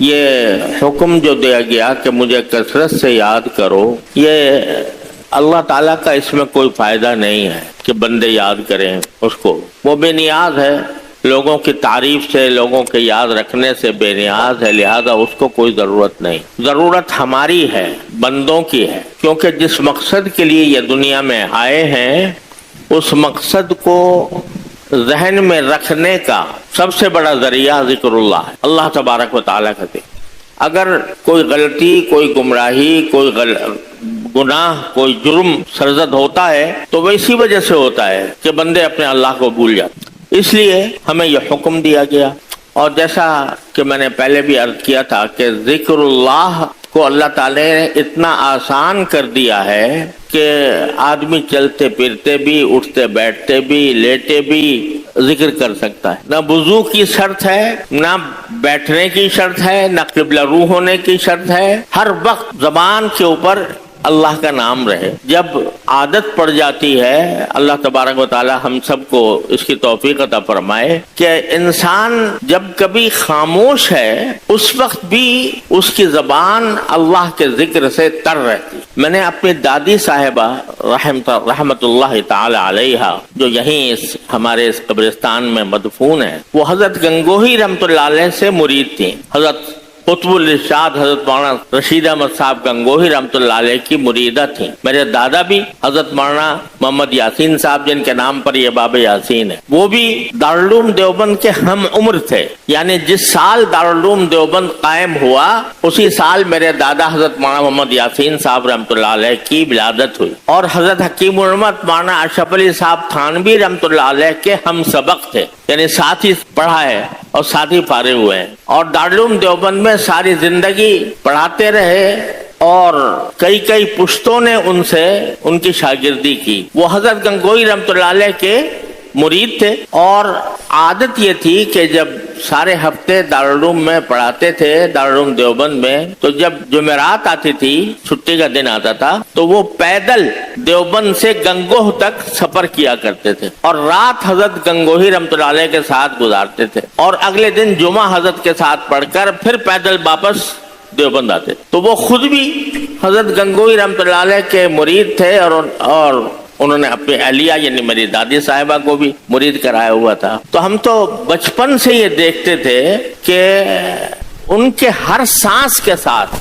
یہ حکم جو دیا گیا کہ مجھے کثرت سے یاد کرو، یہ اللہ تعالیٰ کا اس میں کوئی فائدہ نہیں ہے کہ بندے یاد کریں اس کو، وہ بے نیاز ہے، لوگوں کی تعریف سے، لوگوں کے یاد رکھنے سے بے نیاز ہے، لہذا اس کو کوئی ضرورت نہیں۔ ضرورت ہماری ہے، بندوں کی ہے، کیونکہ جس مقصد کے لیے یہ دنیا میں آئے ہیں اس مقصد کو ذہن میں رکھنے کا سب سے بڑا ذریعہ ذکر اللہ ہے، اللہ تبارک و تعالیٰ کا ذکر۔ اگر کوئی غلطی، کوئی گمراہی، کوئی گناہ، کوئی جرم سرزد ہوتا ہے تو وہ اسی وجہ سے ہوتا ہے کہ بندے اپنے اللہ کو بھول جاتے، اس لیے ہمیں یہ حکم دیا گیا۔ اور جیسا کہ میں نے پہلے بھی عرض کیا تھا کہ ذکر اللہ کو اللہ تعالی نے اتنا آسان کر دیا ہے کہ آدمی چلتے پھرتے بھی، اٹھتے بیٹھتے بھی، لیٹے بھی ذکر کر سکتا ہے۔ نہ وضو کی شرط ہے، نہ بیٹھنے کی شرط ہے، نہ قبلہ رو ہونے کی شرط ہے، ہر وقت زبان کے اوپر اللہ کا نام رہے۔ جب عادت پڑ جاتی ہے، اللہ تبارک و تعالی ہم سب کو اس کی توفیق عطا فرمائے کہ انسان جب کبھی خاموش ہے اس وقت بھی اس کی زبان اللہ کے ذکر سے تر رہتی۔ میں نے اپنی دادی صاحبہ رحمت اللہ تعالی علیہا جو یہیں ہمارے اس قبرستان میں مدفون ہے، وہ حضرت گنگوہی رحمت اللہ علیہ سے مرید تھیں۔ حضرت قطب الارشاد حضرت مولانا رشید احمد صاحب گنگوہی رحمۃ اللہ علیہ کی مریدہ تھیں۔ میرے دادا بھی حضرت مولانا محمد یاسین صاحب جن کے نام پر یہ باب یاسین ہے، وہ بھی دارالعلوم دیوبند کے ہم عمر تھے، یعنی جس سال دارالعلوم دیوبند قائم ہوا اسی سال میرے دادا حضرت مولانا محمد یاسین صاحب رحمۃ اللہ علیہ کی ولادت ہوئی، اور حضرت حکیم الامت مولانا اشرف علی صاحب تھانوی رحمۃ اللہ علیہ کے ہم سبق تھے، یعنی ساتھ ہی پڑھا ہے اور ساتھ ہی فارغ ہوئے ہیں، اور دارالعلوم دیوبند میں ساری زندگی پڑھاتے رہے اور کئی پشتوں نے ان سے ان کی شاگردی کی۔ وہ حضرت گنگوہی رحمۃ اللہ علیہ کے مرید تھے، اور عادت یہ تھی کہ جب سارے ہفتے دارالعلوم میں پڑھاتے تھے دارالعلوم دیوبند میں، تو جب جمعرات آتی تھی، چھٹی کا دن آتا تھا، تو وہ پیدل دیوبند سے گنگوہ تک سفر کیا کرتے تھے اور رات حضرت گنگوہی رحمۃ اللہ علیہ کے ساتھ گزارتے تھے، اور اگلے دن جمعہ حضرت کے ساتھ پڑھ کر پھر پیدل واپس دیوبند آتے۔ تو وہ خود بھی حضرت گنگوہی رحمۃ اللہ علیہ کے مرید تھے، اور انہوں نے اپنی اہلیہ یعنی میری دادی صاحبہ کو بھی مرید کرایا ہوا تھا۔ تو ہم تو بچپن سے یہ دیکھتے تھے کہ ان کے ہر سانس کے ساتھ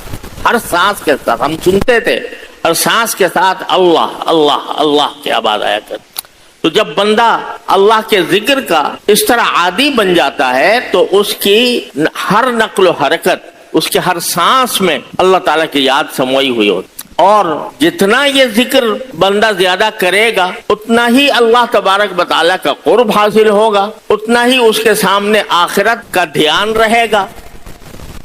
ہم سنتے تھے، ہر سانس کے ساتھ اللہ اللہ اللہ کی آواز آیا کرتی۔ تو جب بندہ اللہ کے ذکر کا اس طرح عادی بن جاتا ہے تو اس کی ہر نقل و حرکت، اس کے ہر سانس میں اللہ تعالیٰ کی یاد سموئی ہوئی ہوتی، اور جتنا یہ ذکر بندہ زیادہ کرے گا اتنا ہی اللہ تبارک و تعالیٰ کا قرب حاصل ہوگا، اتنا ہی اس کے سامنے آخرت کا دھیان رہے گا،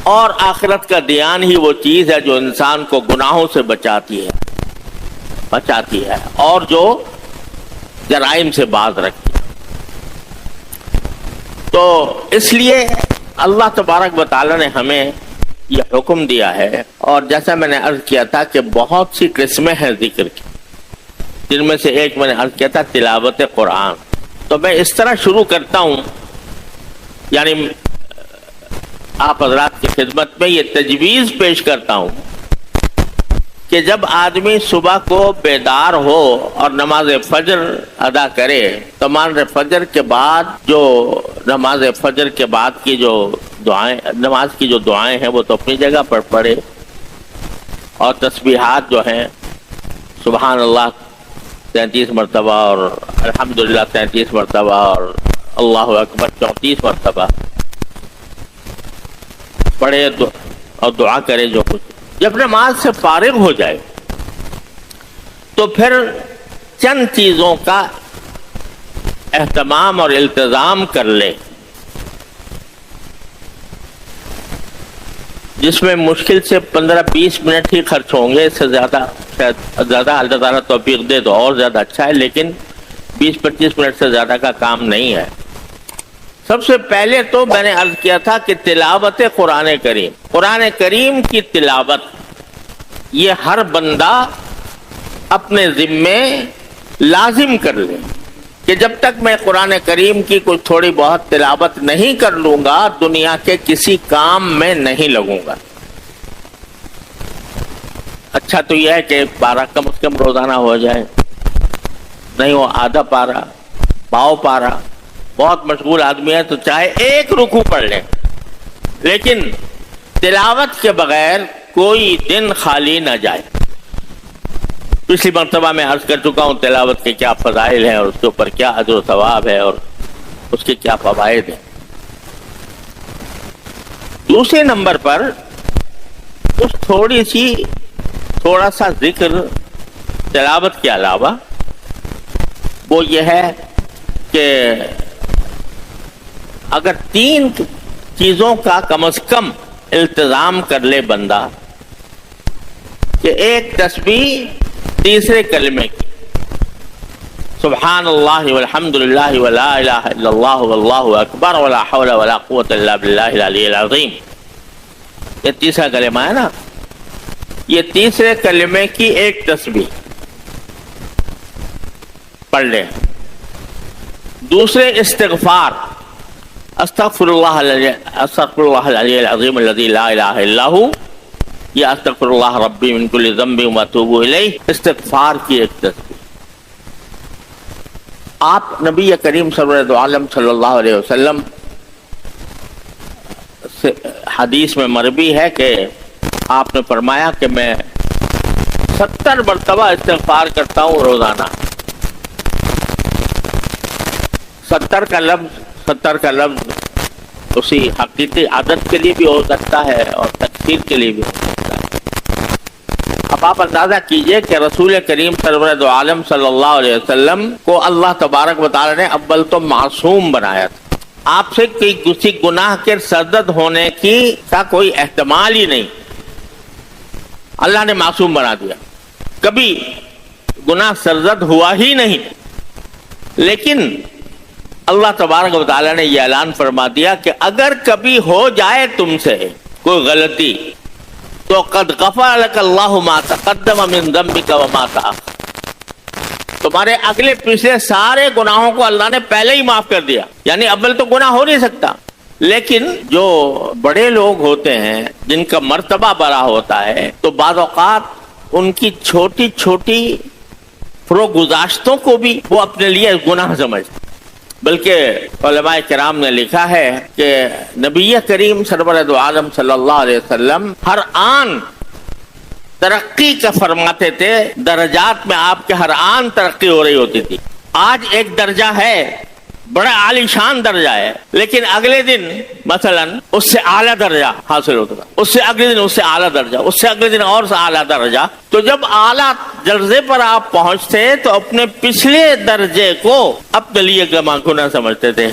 اور آخرت کا دھیان ہی وہ چیز ہے جو انسان کو گناہوں سے بچاتی ہے اور جو جرائم سے باز رکھتی ہے۔ تو اس لیے اللہ تبارک و تعالیٰ نے ہمیں یہ حکم دیا ہے، اور جیسا میں نے عرض کیا تھا کہ بہت سی قسمیں ہیں ذکر کی، جن میں سے ایک میں نے عرض کیا تھا تلاوت قرآن۔ تو میں اس طرح شروع کرتا ہوں، یعنی آپ حضرات کی خدمت میں یہ تجویز پیش کرتا ہوں کہ جب آدمی صبح کو بیدار ہو اور نماز فجر ادا کرے تو فجر کے بعد جو نماز فجر کے بعد کی جو دعائیں، نماز کی جو دعائیں ہیں وہ تو اپنی جگہ پر پڑھے، اور تسبیحات جو ہیں سبحان اللہ 33 مرتبہ اور الحمدللہ 33 مرتبہ اور اللہ اکبر 34 مرتبہ پڑھے اور دعا کرے جو کچھ۔ جب نماز سے فارغ ہو جائے تو پھر چند چیزوں کا اہتمام اور التزام کر لے، جس میں مشکل سے 15-20 منٹ ہی خرچ ہوں گے، اس سے زیادہ اللہ تعالیٰ توفیق دے تو اور زیادہ اچھا ہے، لیکن 20-25 منٹ سے زیادہ کا کام نہیں ہے۔ سب سے پہلے تو میں نے عرض کیا تھا کہ تلاوت قرآن کریم، قرآن کریم کی تلاوت یہ ہر بندہ اپنے ذمے لازم کر لے کہ جب تک میں قرآن کریم کی کوئی تھوڑی بہت تلاوت نہیں کر لوں گا دنیا کے کسی کام میں نہیں لگوں گا۔ اچھا تو یہ ہے کہ پارہ کم از کم روزانہ ہو جائے، نہیں وہ آدھا پارہ، پاؤ پارہ، بہت مشغول آدمی ہے تو چاہے ایک رکوع پڑھ لے، لیکن تلاوت کے بغیر کوئی دن خالی نہ جائے۔ پچھلی مرتبہ میں عرض کر چکا ہوں تلاوت کے کیا فضائل ہیں اور اس کے اوپر کیا اجر و ثواب ہے اور اس کے کیا فوائد ہیں۔ دوسرے نمبر پر اس تھوڑا سا ذکر تلاوت کے علاوہ وہ یہ ہے کہ اگر 3 چیزوں کا کم از کم التزام کر لے بندہ، کہ ایک تسبیح تیسرے کلمے کی، سبحان اللہ والحمد للہ ولا الہ الا اللہ واللہ اکبر ولا حول ولا قوة الا باللہ العلی العظیم، یہ تیسرا کلمہ ہے نا، یہ تیسرے کلمے کی ایک تسبیح پڑھ لیں۔ دوسرے استغفار، استغفر اللہ العلی العظیم الذی لا الہ الا ہو، یا استغفر اللہ ربی من کل ذنب واتوب الیہ، استغفار کی ایک تسبیح۔ آپ نبی کریم صلی اللہ علیہ وسلم سے حدیث میں مروی ہے کہ آپ نے فرمایا کہ میں 70 مرتبہ استغفار کرتا ہوں روزانہ۔ 70 کا لفظ اسی حقیقی عدد کے لیے بھی ہو سکتا ہے اور تکثیر کے لیے بھی ہو سکتا ہے۔ اب آپ اندازہ کیجئے کہ رسول کریم سرورد عالم صلی اللہ علیہ وسلم کو اللہ تبارک و تعالی نے اول تو معصوم بنایا تھا، آپ سے کسی گناہ کے سرزد ہونے کا کوئی احتمال ہی نہیں، اللہ نے معصوم بنا دیا، کبھی گناہ سرزد ہوا ہی نہیں۔ لیکن اللہ تبارک و تعالی نے یہ اعلان فرما دیا کہ اگر کبھی ہو جائے تم سے کوئی غلطی تو قد غفر لک اللہ ما تقدم من ذنبک وما تأخر، تمہارے اگلے پچھلے سارے گناہوں کو اللہ نے پہلے ہی معاف کر دیا۔ یعنی اول تو گناہ ہو نہیں سکتا، لیکن جو بڑے لوگ ہوتے ہیں جن کا مرتبہ بڑا ہوتا ہے تو بعض اوقات ان کی چھوٹی چھوٹی فروگزاشتوں کو بھی وہ اپنے لیے گناہ سمجھتے، بلکہ علماء کرام نے لکھا ہے کہ نبی کریم سرورد عالم صلی اللہ علیہ وسلم ہر آن ترقی کا فرماتے تھے، درجات میں آپ کے ہر آن ترقی ہو رہی ہوتی تھی۔ آج ایک درجہ ہے، بڑا عالی شان درجہ ہے، لیکن اگلے دن مثلا اس سے اعلیٰ درجہ حاصل ہوتا تھا، اس سے اگلے دن اس سے اعلیٰ درجہ، اس سے اگلے دن اور سے اعلیٰ درجہ۔ تو جب اعلیٰ درجے پر آپ پہنچتے تو اپنے پچھلے درجے کو اپنے لیے گناہ سمجھتے تھے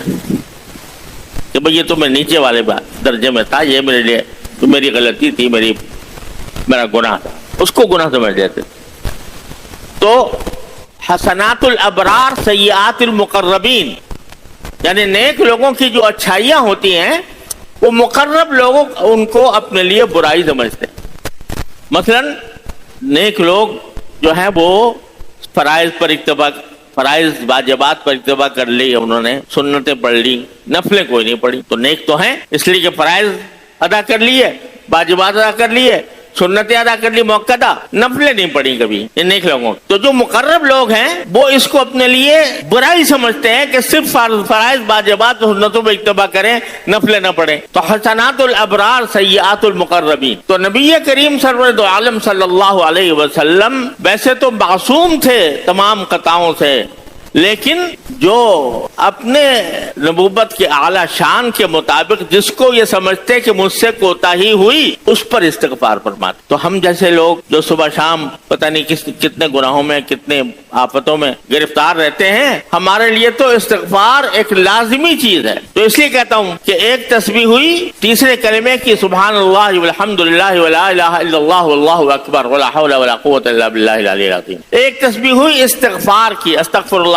کہ بھئی یہ تو میں نیچے والے درجے میں تھا، یہ میرے لیے میری غلطی تھی، میرا گناہ تھا، اس کو گناہ سمجھ لیتے۔ تو حسنات الابرار سیئات المقربین، یعنی نیک لوگوں کی جو اچھائیاں ہوتی ہیں وہ مقرب لوگوں ان کو اپنے لیے برائی سمجھتے ہیں۔ مثلا نیک لوگ جو ہیں وہ فرائض واجبات پر اکتفا کر لی، انہوں نے سنتیں پڑھ لی، نفلیں کوئی نہیں پڑھی، تو نیک تو ہیں، اس لیے کہ فرائض ادا کر لیے، واجبات ادا کر لیے، سنتیں ادا کر لی موقعہ، نفلیں نہیں پڑھی کبھی، یہ نیک لوگوں۔ تو جو مقرب لوگ ہیں وہ اس کو اپنے لیے برائی سمجھتے ہیں کہ صرف فرائض واجبات سنتوں پہ اکتفا کریں، نفلیں نہ پڑھیں۔ تو حسنات الابرار سیئات المقربین، تو نبی کریم سرورد عالم صلی اللہ علیہ وسلم ویسے تو معصوم تھے تمام خطاؤں سے، لیکن جو اپنے نبوت کے اعلیٰ شان کے مطابق جس کو یہ سمجھتے کہ مجھ سے کوتاہی ہوئی اس پر استغفار فرماتے۔ تو ہم جیسے لوگ جو صبح شام پتہ نہیں کتنے گناہوں میں کتنے آفتوں میں گرفتار رہتے ہیں، ہمارے لیے تو استغفار ایک لازمی چیز ہے۔ تو اس لیے کہتا ہوں کہ ایک تسبیح ہوئی تیسرے کلمے کی، سبحان اللہ والحمد للہ ولا الہ الا اللہ واللہ اکبر ولا حول ولا قوة الا باللہ العلی العظیم۔ ایک تسبیح ہوئی استغفار کی، استغفر اللہ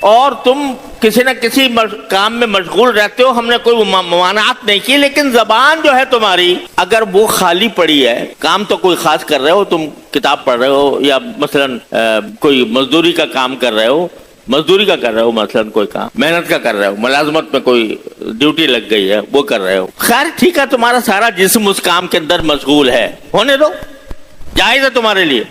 اور تم کسی نہ کسی کام میں مشغول رہتے ہو، ہم نے کوئی ممانعت نہیں کی، لیکن زبان جو ہے تمہاری اگر وہ خالی پڑی ہے، کام تو کوئی خاص کر رہے ہو، تم کتاب پڑھ رہے ہو یا مثلا کوئی مزدوری کا کام کر رہے ہو، مثلا کوئی کام محنت کا کر رہے ہو، ملازمت میں کوئی ڈیوٹی لگ گئی ہے وہ کر رہے ہو، خیر ٹھیک ہے، تمہارا سارا جسم اس کام کے اندر مشغول ہے، ہونے دو، جائز ہے تمہارے لیے،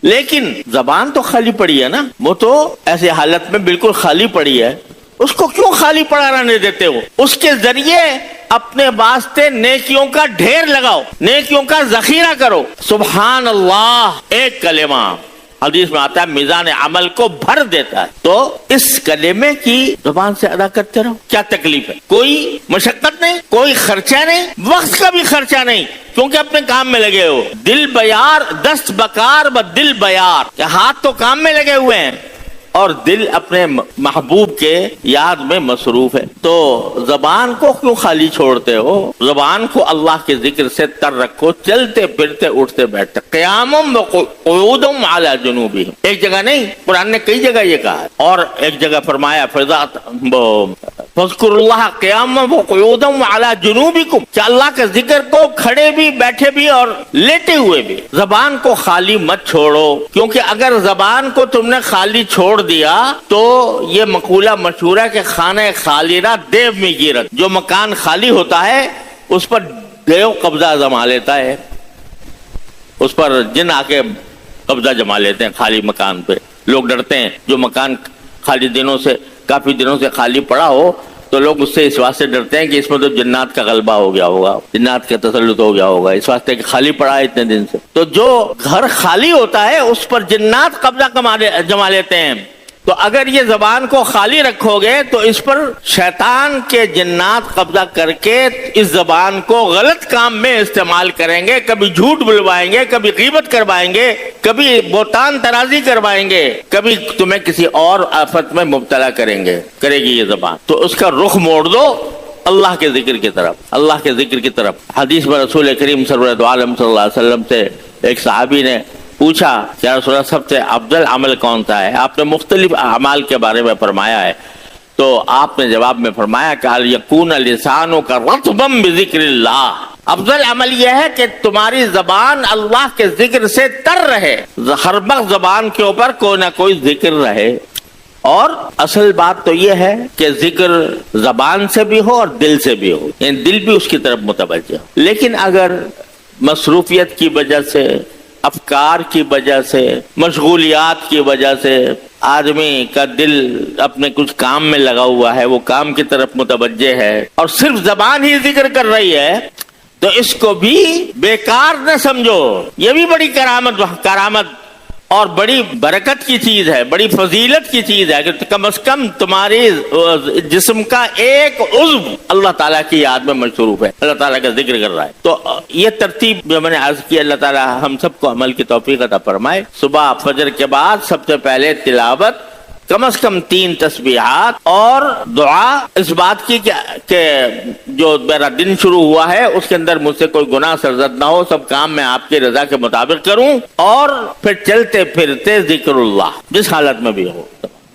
لیکن زبان تو خالی پڑی ہے نا، وہ تو ایسی حالت میں بالکل خالی پڑی ہے، اس کو کیوں خالی پڑا رہنے دیتے ہو؟ اس کے ذریعے اپنے واسطے نیکیوں کا ڈھیر لگاؤ، نیکیوں کا ذخیرہ کرو۔ سبحان اللہ ایک کلمہ حدیث میں آتا ہے میزان عمل کو بھر دیتا ہے، تو اس کلمے کی زبان سے ادا کرتے رہو، کیا تکلیف ہے؟ کوئی مشقت نہیں، کوئی خرچہ نہیں، وقت کا بھی خرچہ نہیں، کیونکہ اپنے کام میں لگے ہو۔ دل بیار دست بکار ب دل بیار، کہ ہاتھ تو کام میں لگے ہوئے ہیں اور دل اپنے محبوب کے یاد میں مصروف ہے، تو زبان کو کیوں خالی چھوڑتے ہو؟ زبان کو اللہ کے ذکر سے تر رکھو، چلتے پھرتے اٹھتے بیٹھتے، قیامم وقعودم علی جنوبہم، ایک جگہ نہیں، قرآن نے کئی جگہ یہ کہا ہے، اور ایک جگہ فرمایا فاذکروا اللہ قیاما وقعودا وعلی جنوبکم، کہ اللہ کا ذکر کو کھڑے بھی، بیٹھے بھی اور لیٹے ہوئے بھی۔ زبان کو خالی مت چھوڑو، کیونکہ اگر زبان کو تم نے خالی چھوڑ دیا تو یہ مقولہ مشہور ہے کہ خانہ خالی نہ دیو میں گیرت، جو مکان خالی ہوتا ہے اس پر دیو قبضہ جما لیتا ہے، اس پر جن آ کے قبضہ جما لیتے ہیں خالی مکان پہ۔ لوگ ڈرتے ہیں، جو مکان خالی کافی دنوں سے خالی پڑا ہو تو لوگ اس سے اس واسطے ڈرتے ہیں کہ اس میں تو جنات کا غلبہ ہو گیا ہوگا، جنات کا تسلط ہو گیا ہوگا، اس واسطے کہ خالی پڑا ہے اتنے دن سے۔ تو جو گھر خالی ہوتا ہے اس پر جنات قبضہ جما لیتے ہیں، تو اگر یہ زبان کو خالی رکھو گے تو اس پر شیطان کے جنات قبضہ کر کے اس زبان کو غلط کام میں استعمال کریں گے، کبھی جھوٹ بلوائیں گے، کبھی غیبت کروائیں گے، کبھی بہتان ترازی کروائیں گے، کبھی تمہیں کسی اور آفت میں مبتلا کرے گی یہ زبان۔ تو اس کا رخ موڑ دو اللہ کے ذکر کی طرف، اللہ کے ذکر کی طرف۔ حدیث میں رسول کریم سرورت عالم صلی اللہ علیہ وسلم سے ایک صحابی نے پوچھا کہ رسول اللہ سب سے افضل عمل کون سا ہے؟ آپ نے مختلف اعمال کے بارے میں فرمایا ہے، تو آپ نے جواب میں فرمایا کہ یکون لسانک رطبا بذکر اللہ، افضل عمل یہ ہے کہ تمہاری زبان اللہ کے ذکر سے تر رہے، ہر وقت زبان کے اوپر کوئی نہ کوئی ذکر رہے۔ اور اصل بات تو یہ ہے کہ ذکر زبان سے بھی ہو اور دل سے بھی ہو، یعنی دل بھی اس کی طرف متوجہ ہو۔ لیکن اگر مصروفیت کی وجہ سے، افکار کی وجہ سے، مشغولیات کی وجہ سے آدمی کا دل اپنے کچھ کام میں لگا ہوا ہے، وہ کام کی طرف متوجہ ہے اور صرف زبان ہی ذکر کر رہی ہے، تو اس کو بھی بیکار نہ سمجھو، یہ بھی بڑی کرامت اور بڑی برکت کی چیز ہے، بڑی فضیلت کی چیز ہے کہ کم از کم تمہاری جسم کا ایک عضو اللہ تعالیٰ کی یاد میں مصروف ہے، اللہ تعالیٰ کا ذکر کر رہا ہے۔ تو یہ ترتیب جو میں نے عرض کی، اللہ تعالیٰ ہم سب کو عمل کی توفیق عطا فرمائے۔ صبح فجر کے بعد سب سے پہلے تلاوت، کم از کم 3 تسبیحات اور دعا اس بات کی کہ جو میرا دن شروع ہوا ہے اس کے اندر مجھ سے کوئی گناہ سرزد نہ ہو، سب کام میں آپ کی رضا کے مطابق کروں، اور پھر چلتے پھرتے ذکر اللہ جس حالت میں بھی ہو،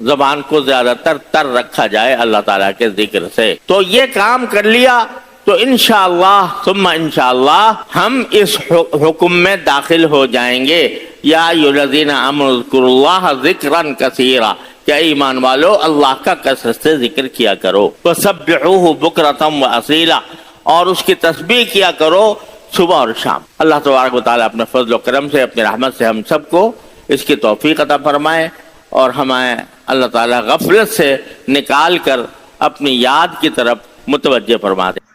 زبان کو زیادہ تر رکھا جائے اللہ تعالیٰ کے ذکر سے۔ تو یہ کام کر لیا تو انشاءاللہ ثم انشاءاللہ ہم اس حکم میں داخل ہو جائیں گے، یا ایھا الذین آمنوا اذکروا اللہ ذکرا کثیرا، کہ ایمان والو اللہ کا کثرت سے ذکر کیا کرو، وسبحوہ بکرۃ واصیلا، اور اس کی تسبیح کیا کرو صبح اور شام۔ اللہ تبارک و تعالیٰ اپنے فضل و کرم سے، اپنی رحمت سے ہم سب کو اس کی توفیق عطا فرمائے، اور ہمیں اللہ تعالیٰ غفلت سے نکال کر اپنی یاد کی طرف متوجہ فرما دے۔